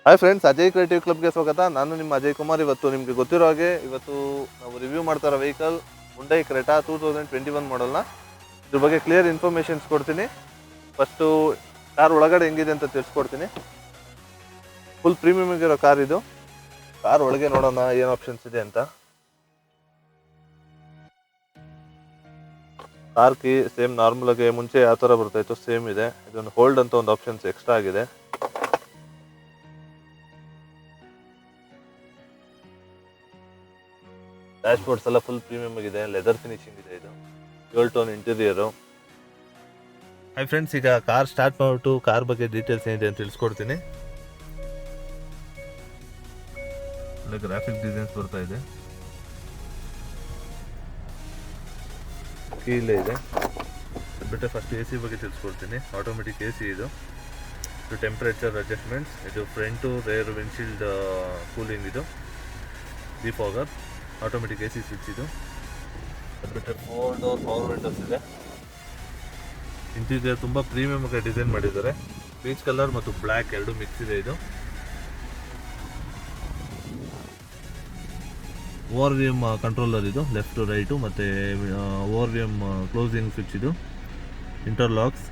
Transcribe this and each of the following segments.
Hi friends, Ajay creative ಕ್ಲಬ್ಗೆ ಸ್ವಾಗತ. ನಾನು ನಿಮ್ಮ ಅಜಯ್ ಕುಮಾರ್. ಇವತ್ತು ನಿಮಗೆ ಗೊತ್ತಿರೋ ಹಾಗೆ ನಾವು ರಿವ್ಯೂ ಮಾಡ್ತಾ ಇರೋ ವೆಹಿಕಲ್ ಹುಂಡೈ ಕ್ರೆಟಾ 2021 ಮಾಡಲ್ನ. ಇದ್ರ ಬಗ್ಗೆ ಕ್ಲಿಯರ್ ಇನ್ಫಾರ್ಮೇಷನ್ಸ್ ಕೊಡ್ತೀನಿ. ಫಸ್ಟು ಕಾರ್ ಒಳಗಡೆ ಹೆಂಗಿದೆ ಅಂತ ತಿಳಿಸ್ಕೊಡ್ತೀನಿ. ಫುಲ್ ಪ್ರೀಮಿಯಮ್ ಆಗಿರೋ ಕಾರ್ ಇದು. ಕಾರ್ ಒಳಗೆ ನೋಡೋಣ ಏನು ಆಪ್ಷನ್ಸ್ ಇದೆ ಅಂತ. ಕಾರ್ ಕೀ ಸೇಮ್ ನಾರ್ಮಲ್ ಆಗಿ ಮುಂಚೆ ಯಾವ ಥರ ಬರ್ತಾಯಿತ್ತು ಸೇಮ್ ಇದೆ. ಇದೊಂದು ಹೋಲ್ಡ್ ಅಂತ ಒಂದು ಆಪ್ಷನ್ಸ್ ಎಕ್ಸ್ಟ್ರಾ ಆಗಿದೆ. ಡ್ಯಾಶ್ ಬೋರ್ಡ್ಸ್ ಎಲ್ಲ ಫುಲ್ ಪ್ರೀಮಿಯಮ್ ಆಗಿದೆ, ಲೆದರ್ ಫಿನಿಶಿಂಗ್ ಇದೆ. ಇದು 12 ಟೋನ್ ಇಂಟೀರಿಯರು. ಹಾಯ್ ಫ್ರೆಂಡ್ಸ್, ಈಗ ಕಾರ್ ಸ್ಟಾರ್ಟ್ ಮಾಡಿಬಿಟ್ಟು ಕಾರ್ ಬಗ್ಗೆ ಡೀಟೇಲ್ಸ್ ಏನಿದೆ ಅಂತ ತಿಳಿಸ್ಕೊಡ್ತೀನಿ. ಒಳ್ಳೆ ಗ್ರಾಫಿಕ್ ಡಿಸೈನ್ಸ್ ಬರ್ತಾ ಇದೆ. ಕೀ ಇಲ್ಲೇ ಇದೆ. ಬಿಟ್ಟರೆ ಫಸ್ಟ್ ಎ ಸಿ ಬಗ್ಗೆ ತಿಳಿಸ್ಕೊಡ್ತೀನಿ. ಆಟೋಮೆಟಿಕ್ ಎ ಸಿ ಇದು ಟೆಂಪ್ರೇಚರ್ ಅಡ್ಜಸ್ಟ್ಮೆಂಟ್ಸ್. ಇದು ಫ್ರಂಟು ರೇರ್ ವಿಂಡ್ಶೀಲ್ಡ್ ಕೂಲಿಂಗ್. ಇದು defogger automatic A C switch. ಇದು ಅದು ಬಿಟ್ಟರೆ 4 ಡೋರ್ ಪವರ್ ವಿಂಡೋಸ್ ಇದೆ. ಇಂಟೀರಿಯರ್ ತುಂಬ ಪ್ರೀಮಿಯಮ್ ಆಗಿ ಡಿಸೈನ್ ಮಾಡಿದ್ದಾರೆ. ಪೀಚ್ ಕಲರ್ ಮತ್ತು ಬ್ಲ್ಯಾಕ್ ಎರಡು ಮಿಕ್ಸ್ ಇದೆ. ಇದು ಓವರ್ ವಿ ಎಮ್ ಕಂಟ್ರೋಲರ್. ಇದು ಲೆಫ್ಟ್ ರೈಟು ಮತ್ತು O R V M closing switch. ಇದು interlocks,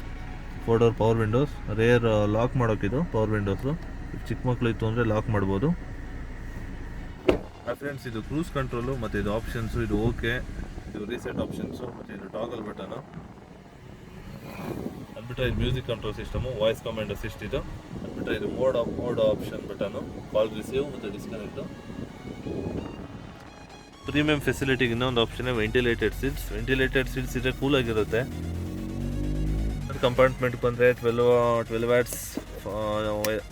4 door power windows, rear lock ಮಾಡೋಕ್ಕಿದು ಪವರ್ ವಿಂಡೋಸು. ಚಿಕ್ಕ ಮಕ್ಕಳು ಇತ್ತು ಅಂದರೆ ಲಾಕ್ ಮಾಡ್ಬೋದು. ಫ್ರೆಂಡ್ಸ್, ಇದು ಕ್ರೂಸ್ ಕಂಟ್ರೋಲು ಮತ್ತು ಇದು ಆಪ್ಷನ್ಸು. ಇದು ಓಕೆ, ಇದು ರೀಸೆಟ್ ಆಪ್ಷನ್ಸು ಮತ್ತು ಇದು ಟಾಗಲ್ ಬಟನು. ಅದ್ಬಿಟ್ರೆ ಇದು music control system, voice command assist. ಇದು ಅದ್ಬಿಟ್ರೆ ಇದು mode option button, call receive ಮತ್ತು ಡಿಸ್ಕನೆಕ್ಟು. ಪ್ರೀಮಿಯಂ ಫೆಸಿಲಿಟಿಗೆ ಇನ್ನೊಂದು ಆಪ್ಷನ್ ವೆಂಟಿಲೇಟೆಡ್ ಸೀಟ್ಸ್ ಇದ್ರೆ ಕೂಲ್ ಆಗಿರುತ್ತೆ. ಕಂಪಾರ್ಟ್ಮೆಂಟ್ ಬಂದರೆ 12 ವ್ಯಾಟ್ಸ್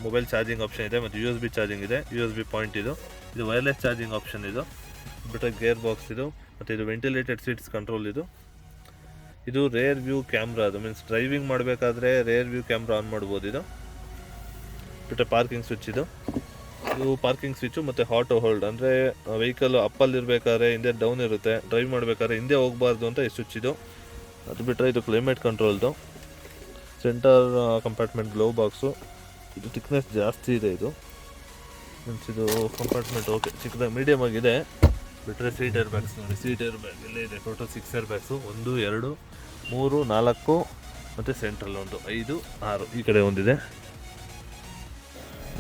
ಮೊಬೈಲ್ ಚಾರ್ಜಿಂಗ್ ಆಪ್ಷನ್ ಇದೆ ಮತ್ತು USB ಚಾರ್ಜಿಂಗ್ ಇದೆ. USB point. ಇದು ವೈರ್ಲೆಸ್ ಚಾರ್ಜಿಂಗ್ ಆಪ್ಷನ್. ಇದು ಬಿಟ್ಟರೆ ಗೇರ್ ಬಾಕ್ಸ್. ಇದು ಮತ್ತು ಇದು ವೆಂಟಿಲೇಟೆಡ್ ಸೀಟ್ಸ್ ಕಂಟ್ರೋಲ್. ಇದು ರೇರ್ ವ್ಯೂ ಕ್ಯಾಮ್ರಾ. ಅದು ಮೀನ್ಸ್ ಡ್ರೈವಿಂಗ್ ಮಾಡಬೇಕಾದ್ರೆ ರೇರ್ ವ್ಯೂ ಕ್ಯಾಮ್ರಾ ಆನ್ ಮಾಡ್ಬೋದು. ಇದು ಬಿಟ್ಟರೆ ಪಾರ್ಕಿಂಗ್ ಸ್ವಿಚ್. ಇದು ಪಾರ್ಕಿಂಗ್ ಸ್ವಿಚ್ಚು ಮತ್ತು ಆಟೋ ಹೋಲ್ಡ್. ಅಂದರೆ ವೆಹಿಕಲ್ ಅಪ್ಪಲ್ಲಿರಬೇಕಾದ್ರೆ ಹಿಂದೆ ಡೌನ್ ಇರುತ್ತೆ, ಡ್ರೈವ್ ಮಾಡಬೇಕಾದ್ರೆ ಹಿಂದೆ ಹೋಗಬಾರ್ದು ಅಂತ ಈ ಸ್ವಿಚ್. ಇದು ಅದು ಬಿಟ್ಟರೆ ಇದು ಕ್ಲೈಮೇಟ್ ಕಂಟ್ರೋಲ್ದು. Centre compartment glove box. ಇದು ಥಿಕ್ನೆಸ್ ಜಾಸ್ತಿ ಇದೆ. ಇದು ಮೀನ್ಸ್ ಇದು ಕಂಪಾರ್ಟ್ಮೆಂಟ್ ಓಕೆ ಚಿಕ್ಕದಾಗಿ ಮೀಡಿಯಮ್ ಆಗಿದೆ. ಬಿಟ್ಟರೆ ಸೀಟ್ ಏರ್ ಬ್ಯಾಗ್ಸ್ ನೋಡಿ. ಸೀಟ್ ಏರ್ ಬ್ಯಾಗ್ ಇಲ್ಲೇ ಇದೆ. Total 6 air bags. 1 2 3 4 ಮತ್ತು ಸೆಂಟ್ರಲ್ 1 5 6 ಈ ಕಡೆ ಒಂದಿದೆ.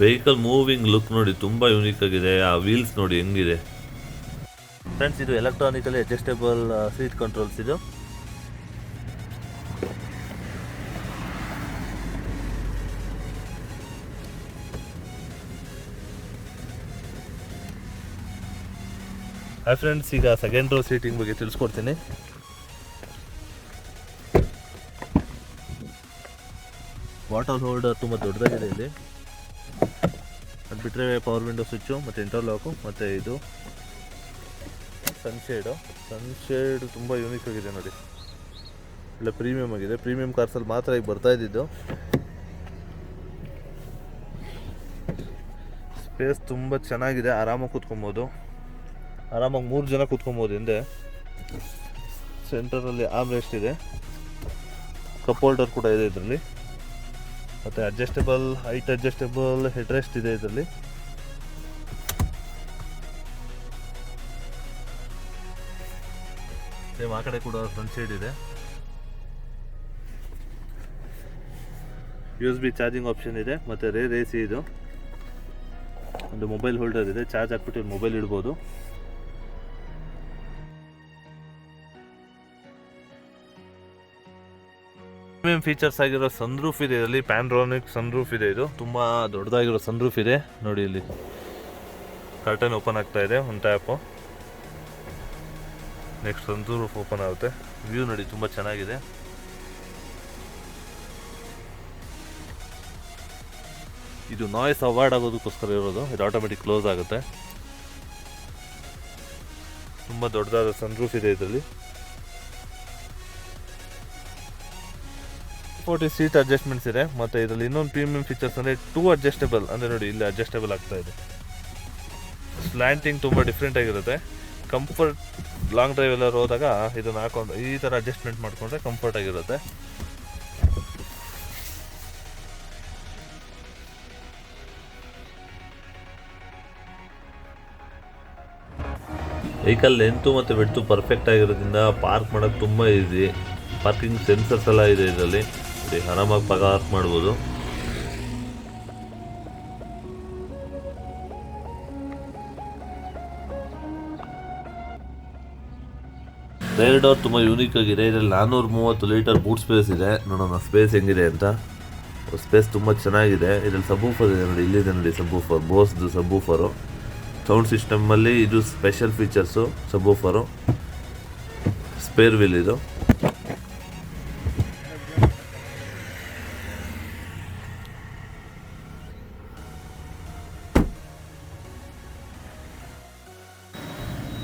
ವೆಹಿಕಲ್ ಮೂವಿಂಗ್ ಲುಕ್ ನೋಡಿ, ತುಂಬ ಯೂನಿಕ್ ಆಗಿದೆ. ಆ ವೀಲ್ಸ್ ನೋಡಿ ಹೆಂಗಿದೆ. ಫ್ರೆಂಡ್ಸ್, ಇದು ಎಲೆಕ್ಟ್ರಾನಿಕಲಿ ಅಡ್ಜಸ್ಟೇಬಲ್ ಸೀಟ್ ಕಂಟ್ರೋಲ್ಸ್. ಇದು ಹಾಯ್ ಫ್ರೆಂಡ್ಸ್, ಈಗ ಸೆಕೆಂಡ್ ರೋ ಸೀಟಿಂಗ್ ಬಗ್ಗೆ ತಿಳಿಸ್ಕೊಡ್ತೀನಿ. ಬಾಟಲ್ ಹೋಲ್ಡರ್ ತುಂಬ ದೊಡ್ಡದಾಗಿದೆ ಇಲ್ಲಿ. ಅದು ಬಿಟ್ಟರೆ ಪವರ್ ವಿಂಡೋ ಸ್ವಿಚ್ಚು ಮತ್ತು ಇಂಟರ್ಲಾಕು ಮತ್ತು ಇದು ಸನ್ಶೇಡು ತುಂಬ ಯೂನಿಕ್ ಆಗಿದೆ ನೋಡಿ. ಇಲ್ಲ ಪ್ರೀಮಿಯಮ್ ಆಗಿದೆ. ಪ್ರೀಮಿಯಮ್ ಕಾರ್ಸಲ್ಲಿ ಮಾತ್ರ ಈಗ ಬರ್ತಾ ಇದ್ದಿದ್ದು. ಸ್ಪೇಸ್ ತುಂಬ ಚೆನ್ನಾಗಿದೆ. ಆರಾಮಾಗಿ ಕೂತ್ಕೊಬೋದು. ಆರಾಮಾಗಿ 3 ಜನ ಕೂತ್ಕೊಬೋದು. ಹಿಂದೆ ಸೆಂಟರಲ್ಲಿ ಆರ್ಮ್ ರೆಸ್ಟ್ ಇದೆ. ಕಪ್ ಹೋಲ್ಡರ್ ಕೂಡ ಇದೆ ಇದರಲ್ಲಿ. ಮತ್ತು ಹೈಟ್ ಅಡ್ಜಸ್ಟೇಬಲ್ ಹೆಡ್ ರೆಸ್ಟ್ ಇದೆ ಇದರಲ್ಲಿ. ಸೇಮ್ ಆ ಕಡೆ ಕೂಡ ಫ್ರಂಟ್ ಸೈಡ್ ಇದೆ. USB ಚಾರ್ಜಿಂಗ್ ಆಪ್ಷನ್ ಇದೆ ಮತ್ತು ರೇರ್ AC. ಇದು ಒಂದು ಮೊಬೈಲ್ ಹೋಲ್ಡರ್ ಇದೆ. ಚಾರ್ಜ್ ಹಾಕ್ಬಿಟ್ಟು ಮೊಬೈಲ್ ಇಡ್ಬೋದು. ಪ್ರೀಮಿಯಂ ಫೀಚರ್ಸ್ ಆಗಿರೋ ಸನ್ರೂಫ್ ಇದೆ ಇದರಲ್ಲಿ. ಪ್ಯಾನ್ರೋನಿಕ್ ಸನ್ರೂಫ್ ಇದೆ. ಇದು ತುಂಬ ದೊಡ್ಡದಾಗಿರೋ ಸನ್ರೂಫ್ ಇದೆ ನೋಡಿ. ಇಲ್ಲಿ ಕರ್ಟನ್ ಓಪನ್ ಆಗ್ತಾ ಇದೆ, ಒಂದು ಟ್ಯಾಪು. ನೆಕ್ಸ್ಟ್ ಸನ್ರೂಫ್ ಓಪನ್ ಆಗುತ್ತೆ. ವ್ಯೂ ನೋಡಿ ತುಂಬ ಚೆನ್ನಾಗಿದೆ. ಇದು ನಾಯ್ಸ್ ಅವಾಯ್ಡ್ ಆಗೋದಕ್ಕೋಸ್ಕರ ಇರೋದು. ಇದು ಆಟೋಮೆಟಿಕ್ ಕ್ಲೋಸ್ ಆಗುತ್ತೆ. ತುಂಬ ದೊಡ್ಡದಾದ ಸನ್ರೂಫ್ ಇದೆ ಇದರಲ್ಲಿ. 40 ಸೀಟ್ ಅಡ್ಜಸ್ಟ್ಮೆಂಟ್ಸ್ ಇದೆ. ಮತ್ತು ಇದರಲ್ಲಿ ಇನ್ನೊಂದು ಪ್ರೀಮಿಯಂ ಫೀಚರ್ಸ್ ಅಂದರೆ 2 ಅಡ್ಜಸ್ಟೇಬಲ್. ಅಂದರೆ ನೋಡಿ ಇಲ್ಲಿ ಅಡ್ಜಸ್ಟೇಬಲ್ ಆಗ್ತಾ ಇದೆ. ಸ್ಲ್ಯಾಂಟಿಂಗ್ ತುಂಬ ಡಿಫ್ರೆಂಟ್ ಆಗಿರುತ್ತೆ. ಕಂಫರ್ಟ್ ಲಾಂಗ್ ಡ್ರೈವ್ ಎಲ್ಲ ಹೋದಾಗ ಇದನ್ನು ಹಾಕೊಂಡು ಈ ಥರ ಅಡ್ಜಸ್ಟ್ಮೆಂಟ್ ಮಾಡಿಕೊಂಡ್ರೆ ಕಂಫರ್ಟ್ ಆಗಿರುತ್ತೆ. ವೆಹಿಕಲ್ ಲೆಂತು ಮತ್ತು ವಿಡ್ತು ಪರ್ಫೆಕ್ಟ್ ಆಗಿರೋದ್ರಿಂದ ಪಾರ್ಕ್ ಮಾಡೋಕ್ಕೆ ತುಂಬ ಈಸಿ. ಪಾರ್ಕಿಂಗ್ ಸೆನ್ಸರ್ಸ್ ಎಲ್ಲ ಇದೆ ಇದರಲ್ಲಿ, ಆರಾಮಾಗಿ ಪಾರ್ಕ್ ಮಾಡ್ಬೋದು. ರೇರ್ ಡೋರ್ ತುಂಬ ಯೂನಿಕ್ ಆಗಿದೆ. ಇದರಲ್ಲಿ 430 ಲೀಟರ್ ಬೂಟ್ ಸ್ಪೇಸ್ ಇದೆ. ನೋಡೋಣ ಸ್ಪೇಸ್ ಹೆಂಗಿದೆ ಅಂತ. ಸ್ಪೇಸ್ ತುಂಬ ಚೆನ್ನಾಗಿದೆ. ಇದರಲ್ಲಿ ಸಬ್ವೂಫರ್ ಇದೆ ನೋಡಿ, ಇಲ್ಲಿದೆ ನೋಡಿ ಸಬ್ವೂಫರ್, ಬೋಸ್ದು ಸಬ್ವೂಫರು. ಸೌಂಡ್ ಸಿಸ್ಟಮಲ್ಲಿ ಇದು ಸ್ಪೆಷಲ್ ಫೀಚರ್ಸು ಸಬ್ವೂಫರು. ಸ್ಪೇರ್ ವೀಲ್ ಇದು.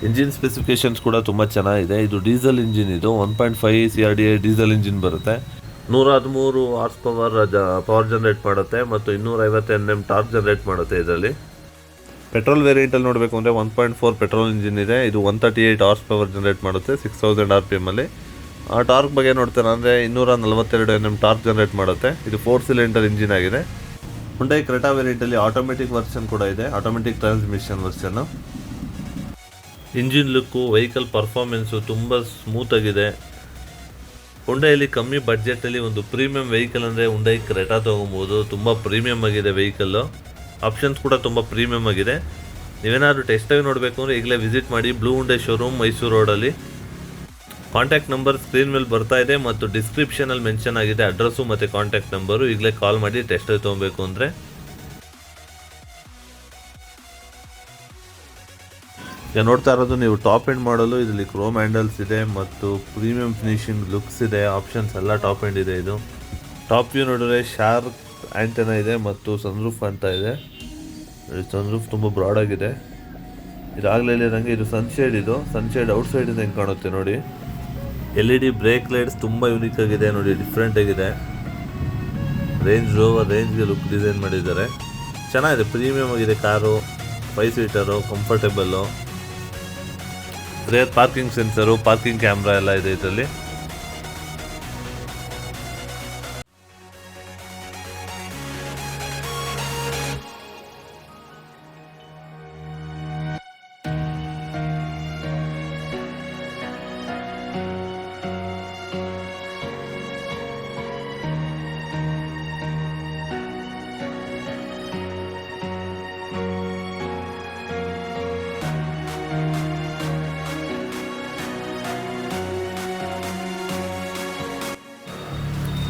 ಇಂಜಿನ್ ಸ್ಪೆಸಿಫಿಕೇಶನ್ಸ್ ಕೂಡ ತುಂಬ ಚೆನ್ನಾಗಿದೆ. ಇದು ಡೀಸೆಲ್ ಇಂಜಿನ್, ಇದು 1.5 CRDA ಡೀಸೆಲ್ ಇಂಜಿನ್ ಬರುತ್ತೆ. 113 ಹಾರ್ಸ್ ಪವರ್ ಜನರೇಟ್ ಮಾಡುತ್ತೆ ಮತ್ತು 250 Nm ಟಾರ್ಕ್ ಜನರೇಟ್ ಮಾಡುತ್ತೆ. ಇದರಲ್ಲಿ ಪೆಟ್ರೋಲ್ ವೇರಿಯಂಟಲ್ಲಿ ನೋಡಬೇಕು ಅಂದರೆ 1.4 ಪೆಟ್ರೋಲ್ ಇಂಜಿನ್ ಇದೆ. ಇದು 138 ಹಾರ್ಸ್ ಪವರ್ ಜನರೇಟ್ ಮಾಡುತ್ತೆ 6000 RPM ಅಲ್ಲಿ. ಆ ಟಾರ್ಕ್ ಬಗ್ಗೆ ನೋಡ್ತಾರೆ ಅಂದರೆ 242 Nm ಟಾರ್ಕ್ ಜನರೇಟ್ ಮಾಡುತ್ತೆ. ಇದು 4 ಸಿಲಿಂಡರ್ ಇಂಜಿನ್ ಆಗಿದೆ. ಹುಂಡೈ ಕ್ರೆಟಾ ವೇರಿಯಂಟಲ್ಲಿ ಆಟೋಮೆಟಿಕ್ ವರ್ಷನ್ ಕೂಡ ಇದೆ, ಆಟೋಮೆಟಿಕ್ ಟ್ರಾನ್ಸ್ಮಿಷನ್ ವರ್ಷನ್ನು. ಇಂಜಿನ್ ಲುಕ್ಕು, ವೆಹಿಕಲ್ ಪರ್ಫಾರ್ಮೆನ್ಸು ತುಂಬ ಸ್ಮೂತಾಗಿದೆ. ಹುಂಡೈಯಲ್ಲಿ ಕಮ್ಮಿ ಬಡ್ಜೆಟಲ್ಲಿ ಒಂದು ಪ್ರೀಮಿಯಂ ವೆಹಿಕಲ್ ಅಂದರೆ ಹುಂಡೈ ಕ್ರೆಟಾ ತೊಗೊಬೋದು. ತುಂಬ ಪ್ರೀಮಿಯಮ್ ಆಗಿದೆ ವೆಹಿಕಲ್ಲು, ಆಪ್ಷನ್ಸ್ ಕೂಡ ತುಂಬ ಪ್ರೀಮಿಯಮ್ ಆಗಿದೆ. ನೀವೇನಾದರೂ ಟೆಸ್ಟ್ ಡ್ರೈವ್ ನೋಡಬೇಕು ಅಂದರೆ ಈಗಲೇ ವಿಸಿಟ್ ಮಾಡಿ ಬ್ಲೂ ಹುಂಡೈ ಶೋರೂಮ್, ಮೈಸೂರು ರೋಡಲ್ಲಿ. ಕಾಂಟ್ಯಾಕ್ಟ್ ನಂಬರ್ ಸ್ಕ್ರೀನ್ ಮೇಲೆ ಬರ್ತಾ ಇದೆ ಮತ್ತು ಡಿಸ್ಕ್ರಿಪ್ಷನಲ್ಲಿ ಮೆನ್ಷನ್ ಆಗಿದೆ ಅಡ್ರೆಸ್ಸು ಮತ್ತು ಕಾಂಟ್ಯಾಕ್ಟ್ ನಂಬರು. ಈಗಲೇ ಕಾಲ್ ಮಾಡಿ ಟೆಸ್ಟ್ ಡ್ರೈವ್ ತೊಗೊಬೇಕು ಅಂದರೆ. ಈಗ ನೋಡ್ತಾ ಇರೋದು ನೀವು ಟಾಪ್ ಎಂಡ್ ಮಾಡಲು. ಇದರಲ್ಲಿ ಕ್ರೋಮ್ ಹ್ಯಾಂಡಲ್ಸ್ ಇದೆ ಮತ್ತು ಪ್ರೀಮಿಯಂ ಫಿನಿಶಿಂಗ್ ಲುಕ್ಸ್ ಇದೆ. ಆಪ್ಷನ್ಸ್ ಎಲ್ಲ ಟಾಪ್ ಎಂಡ್ ಇದೆ. ಇದು ಟಾಪ್ ವ್ಯೂ ನೋಡಿದ್ರೆ ಶಾರ್ಕ್ ಆ್ಯಂಟೆನಾ ಇದೆ ಮತ್ತು ಸನ್ರೂಫ್ ಅಂತ ಇದೆ. ಸನ್ರೂಫ್ ತುಂಬ ಬ್ರಾಡ್ ಆಗಿದೆ. ಇದಾಗಲೇ ಹೇಳಿದಂಗೆ ಇದು ಸನ್ಶೇಡ್. ಇದು ಸನ್ಶೇಡ್ ಔಟ್ಸೈಡಿಂದ ಹೆಂಗೆ ಕಾಣುತ್ತೆ ನೋಡಿ. LED ಬ್ರೇಕ್ ಲೈಟ್ಸ್ ತುಂಬ ಯೂನಿಕ್ ಆಗಿದೆ ನೋಡಿ, ಡಿಫ್ರೆಂಟ್ ಆಗಿದೆ. ರೇಂಜ್ ರೋವರ್ ರೇಂಜ್ಗೆ ಲುಕ್ ಡಿಸೈನ್ ಮಾಡಿದ್ದಾರೆ. ಚೆನ್ನಾಗಿದೆ, ಪ್ರೀಮಿಯಮ್ ಆಗಿದೆ car. 5 seater, comfortable. Rear parking sensor, parking camera ಎಲ್ಲ ಇದೆ ಇದರಲ್ಲಿ.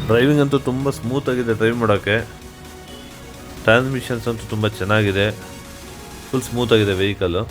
ಡ್ರೈವಿಂಗ್ ಅಂತೂ ತುಂಬ ಸ್ಮೂತಾಗಿದೆ ಡ್ರೈವ್ ಮಾಡೋಕ್ಕೆ. ಟ್ರಾನ್ಸ್ಮಿಷನ್ಸ್ ಅಂತೂ ತುಂಬ ಚೆನ್ನಾಗಿದೆ, ಫುಲ್ ಸ್ಮೂತಾಗಿದೆ ವೆಹಿಕಲ್ಲು.